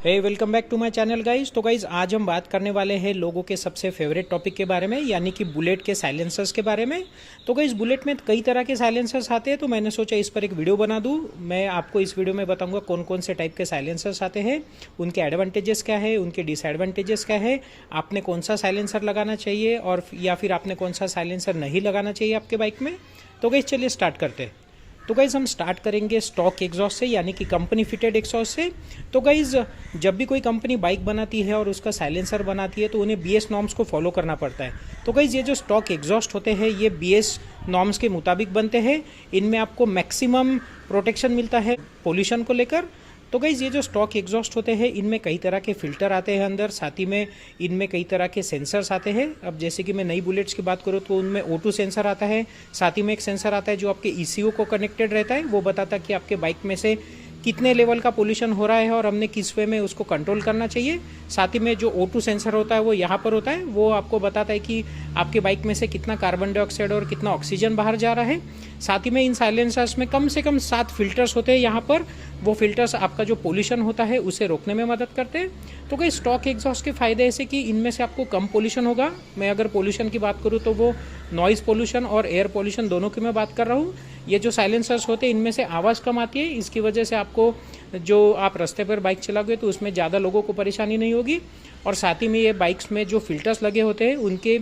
Hey welcome back to my channel guys. तो guys आज हम बात करने वाले हैं लोगों के सबसे फेवरेट टॉपिक के बारे में, यानी कि बुलेट के साइलेंसर्स के बारे में। तो गाइज बुलेट में कई तरह के साइलेंसर्स आते हैं, तो मैंने सोचा इस पर एक वीडियो बना दूं। मैं आपको इस वीडियो में बताऊंगा कौन कौन से टाइप के साइलेंसर्स आते हैं, उनके एडवांटेजेस क्या है, उनके डिसएडवांटेजेस क्या है, आपने कौन सा साइलेंसर लगाना चाहिए और या फिर आपने कौन सा साइलेंसर नहीं लगाना चाहिए आपके बाइक में। तो गाइज चलिए स्टार्ट करते हैं। तो गाइज़ हम स्टार्ट करेंगे स्टॉक एग्जॉस्ट से, यानी कि कंपनी फिटेड एग्जॉस्ट से। तो गाइज़ जब भी कोई कंपनी बाइक बनाती है और उसका साइलेंसर बनाती है तो उन्हें बीएस नॉर्म्स को फॉलो करना पड़ता है। तो गाइज़ ये जो स्टॉक एग्जॉस्ट होते हैं ये बीएस नॉर्म्स के मुताबिक बनते हैं। इनमें आपको मैक्सिमम प्रोटेक्शन मिलता है पोल्यूशन को लेकर। तो गाइज़ ये जो स्टॉक एग्जॉस्ट होते हैं इनमें कई तरह के फ़िल्टर आते हैं अंदर, साथ ही में इनमें कई तरह के सेंसर्स आते हैं। अब जैसे कि मैं नई बुलेट्स की बात करूँ तो उनमें O2 सेंसर आता है, साथ ही में एक सेंसर आता है जो आपके ECU को कनेक्टेड रहता है। वो बताता है कि आपके बाइक में से कितने लेवल का पोल्यूशन हो रहा है और हमने किस वे में उसको कंट्रोल करना चाहिए। साथ ही में जो O2 सेंसर होता है वो यहाँ पर होता है, वो आपको बताता है कि आपके बाइक में से कितना कार्बन डाइऑक्साइड और कितना ऑक्सीजन बाहर जा रहा है। साथ ही में इन साइलेंसर्स में कम से कम 7 फिल्टर्स होते हैं यहाँ पर। वो फिल्टर्स आपका जो पोल्यूशन होता है उसे रोकने में मदद करते हैं। तो कई स्टॉक एग्जॉस्ट के फ़ायदे ऐसे कि इनमें से आपको कम पोल्यूशन होगा। मैं अगर पोल्यूशन की बात करूँ तो वो नॉइज़ पोल्यूशन और एयर पोल्यूशन दोनों की मैं बात कर रहा हूँ। ये जो साइलेंसर्स होते हैं इनमें से आवाज़ कम आती है, इसकी वजह से आपको जो आप रास्ते पर बाइक चलाओगे तो उसमें ज़्यादा लोगों को परेशानी नहीं होगी। और साथ ही में ये बाइक्स में जो फिल्टर्स लगे होते हैं उनके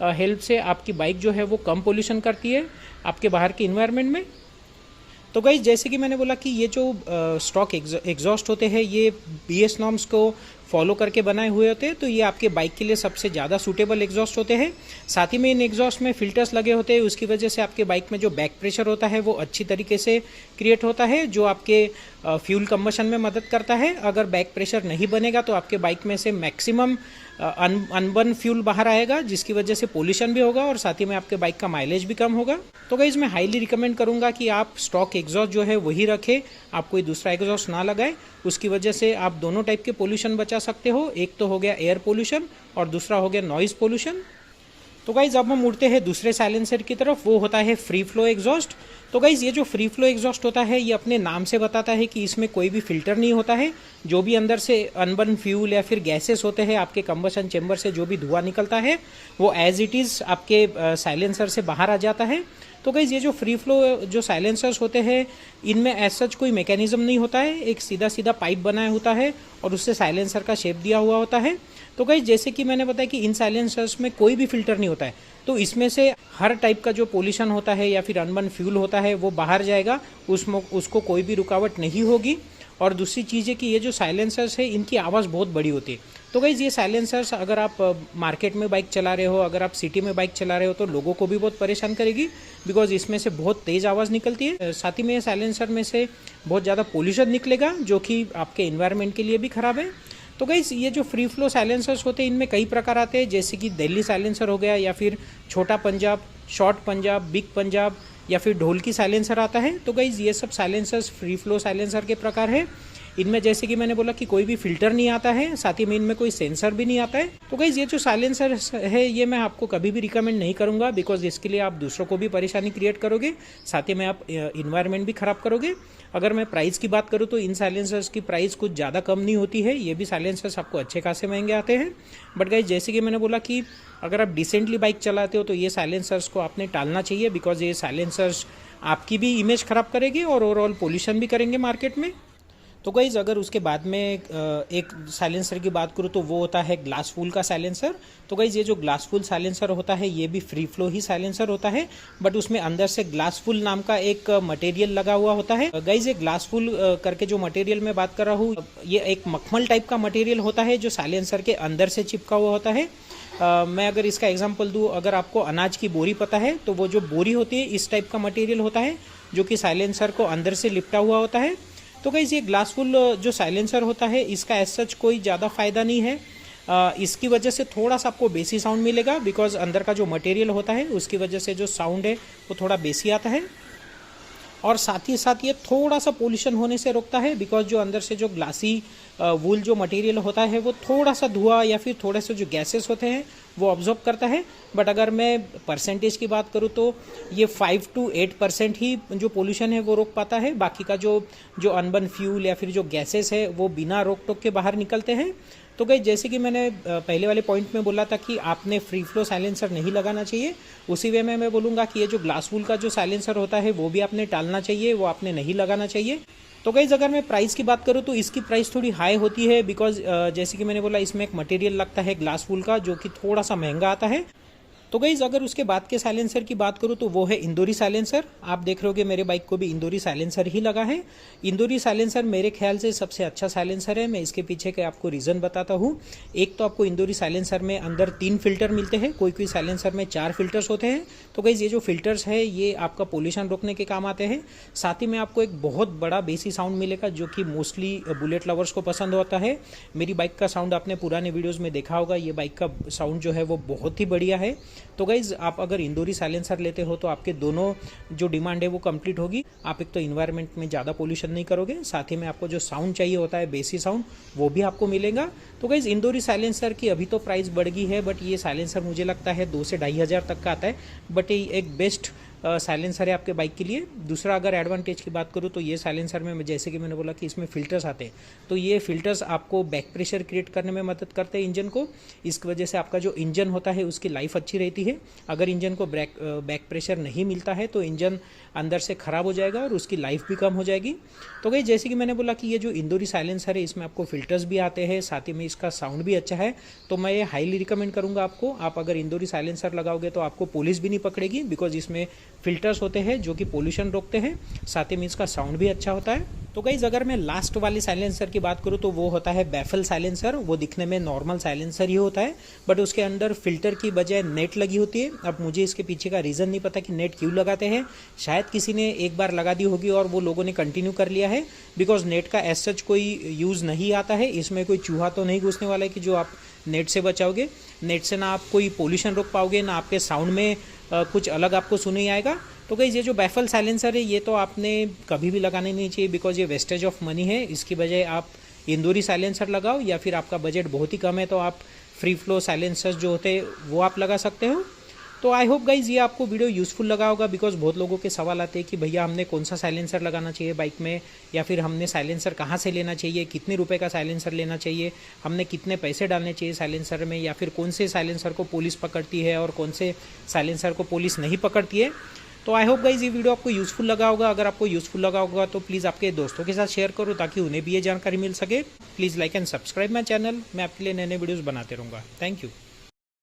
हेल्प से आपकी बाइक जो है वो कम पोल्यूशन करती है आपके बाहर के इन्वायरमेंट में। तो गाइस जैसे कि मैंने बोला कि ये जो स्टॉक एग्जॉस्ट होते हैं ये बीएस नॉर्म्स को फॉलो करके बनाए हुए होते हैं, तो ये आपके बाइक के लिए सबसे ज़्यादा सूटेबल एग्जॉस्ट होते हैं। साथ ही में इन एग्जॉस्ट में फिल्टर्स लगे होते हैं, उसकी वजह से आपके बाइक में जो बैक प्रेशर होता है वो अच्छी तरीके से क्रिएट होता है, जो आपके फ्यूल कंबशन में मदद करता है। अगर बैक प्रेशर नहीं बनेगा तो आपके बाइक में से मैक्सिमम अनबर्न फ्यूल बाहर आएगा, जिसकी वजह से पोल्यूशन भी होगा और साथ ही में आपके बाइक का माइलेज भी कम होगा। तो गाइस मैं हाईली रिकमेंड करूंगा कि आप स्टॉक एग्जॉस्ट जो है वही रखें, आप कोई दूसरा एग्जॉस्ट ना लगाएं। उसकी वजह से आप दोनों टाइप के पोल्यूशन बचा सकते हो। एक तो हो गया एयर पोल्यूशन और दूसरा हो गया नॉइज़ पोल्यूशन। तो गाइज अब हम उड़ते हैं दूसरे साइलेंसर की तरफ, वो होता है फ्री फ्लो एग्जॉस्ट। तो गाइज ये जो फ्री फ्लो एग्जॉस्ट होता है ये अपने नाम से बताता है कि इसमें कोई भी फिल्टर नहीं होता है। जो भी अंदर से अनबर्न फ्यूल या फिर गैसेस होते हैं, आपके कंबशन चेंबर से जो भी धुआं निकलता है वो एज इट इज़ आपके साइलेंसर से बाहर आ जाता है। तो गाइज ये जो फ्री फ्लो जो साइलेंसर्स होते हैं इनमें एज सच कोई मैकेनिज्म नहीं होता है, एक सीधा सीधा पाइप बनाया होता है और उससे साइलेंसर का शेप दिया हुआ होता है। तो गाइज जैसे कि मैंने बताया कि इन साइलेंसर्स में कोई भी फिल्टर नहीं होता है, तो इसमें से हर टाइप का जो पोल्यूशन होता है या फिर अनबर्न फ्यूल होता है वो बाहर जाएगा, उसको कोई भी रुकावट नहीं होगी। और दूसरी चीज़ है कि ये जो साइलेंसर्स है इनकी आवाज़ बहुत बड़ी होती है। तो गाइज़ ये साइलेंसर्स अगर आप मार्केट में बाइक चला रहे हो, अगर आप सिटी में बाइक चला रहे हो तो लोगों को भी बहुत परेशान करेगी, बिकॉज इसमें से बहुत तेज़ आवाज़ निकलती है। साथ ही में साइलेंसर में से बहुत ज़्यादा पोल्यूशन निकलेगा जो कि आपके इन्वायरमेंट के लिए भी ख़राब है। तो गाइज़ ये जो फ्री फ्लो साइलेंसर्स होते हैं इनमें कई प्रकार आते हैं, जैसे कि दिल्ली साइलेंसर हो गया, या फिर छोटा पंजाब, शॉर्ट पंजाब, बिग पंजाब, या फिर ढोलकी साइलेंसर आता है। तो गाइज़ ये सब साइलेंसर्स फ्री फ्लो साइलेंसर के प्रकार है। इनमें जैसे कि मैंने बोला कि कोई भी फिल्टर नहीं आता है, साथ ही में इनमें कोई सेंसर भी नहीं आता है। तो गाइज़ ये जो साइलेंसर है ये मैं आपको कभी भी रिकमेंड नहीं करूंगा, बिकॉज इसके लिए आप दूसरों को भी परेशानी क्रिएट करोगे, साथ ही में आप इन्वायरमेंट भी ख़राब करोगे। अगर मैं प्राइस की बात करूँ तो इन साइलेंसर्स की प्राइस कुछ ज़्यादा कम नहीं होती है, ये भी साइलेंसर्स आपको अच्छे खासे महंगे आते हैं। बट गाइज़ जैसे कि मैंने बोला कि अगर आप डिसेंटली बाइक चलाते हो तो ये साइलेंसर्स को आपने टालना चाहिए, बिकॉज ये साइलेंसर्स आपकी भी इमेज ख़राब करेंगे और ओवरऑल पोल्यूशन भी करेंगे मार्केट में। तो गाइज़ अगर उसके बाद में एक साइलेंसर की बात करूँ तो वो होता है ग्लास फूल का साइलेंसर। तो गाइज़ ये जो ग्लास फूल साइलेंसर होता है ये भी फ्री फ्लो ही साइलेंसर होता है, बट उसमें अंदर से ग्लास फूल नाम का एक मटेरियल लगा हुआ होता है। गाइज़ ये ग्लास फूल करके जो मटेरियल मैं बात कर रहा हूँ ये एक मखमल टाइप का मटेरियल होता है जो साइलेंसर के अंदर से चिपका हुआ होता है। मैं अगर इसका एग्जांपल दूँ, अगर आपको अनाज की बोरी पता है तो वो जो बोरी होती है इस टाइप का मटेरियल होता है जो कि साइलेंसर को अंदर से लिपटा हुआ होता है। तो गाइस ये ग्लासफुल जो साइलेंसर होता है इसका एज सच कोई ज़्यादा फ़ायदा नहीं है। इसकी वजह से थोड़ा सा आपको बेसी साउंड मिलेगा, बिकॉज अंदर का जो मटेरियल होता है उसकी वजह से जो साउंड है वो थोड़ा बेसी आता है। और साथ ही साथ ये थोड़ा सा पोल्यूशन होने से रोकता है, बिकॉज जो अंदर से जो ग्लासी वूल जो मटेरियल होता है वो थोड़ा सा धुआं या फिर थोड़े से जो गैसेस होते हैं वो ऑब्जर्व करता है। बट अगर मैं परसेंटेज की बात करूँ तो ये 5 to 8% ही जो पोल्यूशन है वो रोक पाता है। बाकी का जो अनबर्न फ्यूल या फिर जो गैसेस है वो बिना रोक टोक के बाहर निकलते हैं। तो गाइस जैसे कि मैंने पहले वाले पॉइंट में बोला था कि आपने फ्री फ्लो साइलेंसर नहीं लगाना चाहिए, उसी वे में मैं बोलूँगा कि ये जो ग्लास वूल का जो साइलेंसर होता है वो भी आपने टालना चाहिए, वो आपने नहीं लगाना चाहिए। तो गाइस अगर मैं प्राइस की बात करूँ तो इसकी प्राइस थोड़ी हाई होती है, बिकॉज जैसे कि मैंने बोला इसमें एक मटेरियल लगता है ग्लास वूल का जो कि थोड़ा सा महंगा आता है। तो गाइज अगर उसके बाद के साइलेंसर की बात करूँ तो वो है इंदौरी साइलेंसर। आप देख रहे होगे मेरे बाइक को भी इंदौरी साइलेंसर ही लगा है। इंदौरी साइलेंसर मेरे ख्याल से सबसे अच्छा साइलेंसर है। मैं इसके पीछे के आपको रीज़न बताता हूँ। एक तो आपको इंदौरी साइलेंसर में अंदर 3 फिल्टर मिलते हैं, कोई कोई साइलेंसर में 4 फिल्टर्स होते हैं। तो गाइज ये जो फिल्टर्स है ये आपका पोल्यूशन रोकने के काम आते हैं। साथ ही में आपको एक बहुत बड़ा बेसी साउंड मिलेगा जो कि मोस्टली बुलेट लवर्स को पसंद होता है। मेरी बाइक का साउंड आपने पुराने वीडियोज़ में देखा होगा, ये बाइक का साउंड जो है वो बहुत ही बढ़िया है। तो गाइज आप अगर इंदौरी साइलेंसर लेते हो तो आपके दोनों जो डिमांड है वो कंप्लीट होगी। आप एक तो इन्वायरमेंट में ज़्यादा पोल्यूशन नहीं करोगे, साथ ही में आपको जो साउंड चाहिए होता है बेसी साउंड वो भी आपको मिलेगा। तो गाइज इंदौरी साइलेंसर की अभी तो प्राइस बढ़ गई है, बट ये साइलेंसर मुझे लगता है 2 से 2,500 तक का आता है। बट ये एक बेस्ट साइलेंसर है आपके बाइक के लिए। दूसरा अगर एडवांटेज की बात करूँ तो ये साइलेंसर में जैसे कि मैंने बोला कि इसमें फ़िल्टर्स आते हैं, तो ये फ़िल्टर्स आपको बैक प्रेशर क्रिएट करने में मदद करते हैं इंजन को। इसकी वजह से आपका जो इंजन होता है उसकी लाइफ अच्छी रहती है। अगर इंजन को बैक प्रेशर नहीं मिलता है तो इंजन अंदर से ख़राब हो जाएगा और उसकी लाइफ भी कम हो जाएगी। तो गाइस जैसे कि मैंने बोला कि ये जो इंदौरी साइलेंसर है इसमें आपको फ़िल्टर्स भी आते हैं, साथ ही में इसका साउंड भी अच्छा है। तो मैं ये हाईली रिकमेंड करूँगा आपको। आप अगर इंदौरी साइलेंसर लगाओगे तो आपको पुलिस भी नहीं पकड़ेगी, बिकॉज इसमें फ़िल्टर्स होते हैं जो कि पोल्यूशन रोकते हैं, साथ ही में इसका साउंड भी अच्छा होता है। तो गाइज अगर मैं लास्ट वाले साइलेंसर की बात करूँ तो वो होता है बैफल साइलेंसर। वो दिखने में नॉर्मल साइलेंसर ही होता है, बट उसके अंदर फिल्टर की बजाय नेट लगी होती है। अब मुझे इसके पीछे का रीज़न नहीं पता कि नेट क्यों लगाते हैं। शायद किसी ने एक बार लगा दी होगी और वो लोगों ने कंटिन्यू कर लिया है, बिकॉज नेट का एज सच कोई यूज़ नहीं आता है। इसमें कोई चूहा तो नहीं घुसने वाला है कि जो आप नेट से बचाओगे। नेट से ना आप कोई पोल्यूशन रोक पाओगे, ना आपके साउंड में कुछ अलग आपको सुने आएगा। तो गाइस ये जो बैफल साइलेंसर है ये तो आपने कभी भी लगाने नहीं चाहिए, बिकॉज ये वेस्टेज ऑफ मनी है। इसकी बजाय आप इंदौरी साइलेंसर लगाओ, या फिर आपका बजट बहुत ही कम है तो आप फ्री फ्लो साइलेंसर्स जो होते हैं वो आप लगा सकते हो। तो आई होप गाइज ये आपको वीडियो यूज़फुल लगा होगा, बिकॉज बहुत लोगों के सवाल आते हैं कि भैया हमने कौन सा साइलेंसर लगाना चाहिए बाइक में, या फिर हमने साइलेंसर कहाँ से लेना चाहिए, कितने रुपए का साइलेंसर लेना चाहिए, हमने कितने पैसे डालने चाहिए साइलेंसर में, या फिर कौन से साइलेंसर को पुलिस पकड़ती है और कौन से साइलेंसर को पुलिस नहीं पकड़ती है। तो आई होप गाइज ये वीडियो आपको यूज़फुल लगा होगा। अगर आपको यूज़फुल लगा होगा तो प्लीज़ आपके दोस्तों के साथ शेयर करो ताकि उन्हें भी ये जानकारी मिल सके। Please like and subscribe my channel. मैं आपके लिए नए नए वीडियोज़ बनाते रहूँगा। Thank you.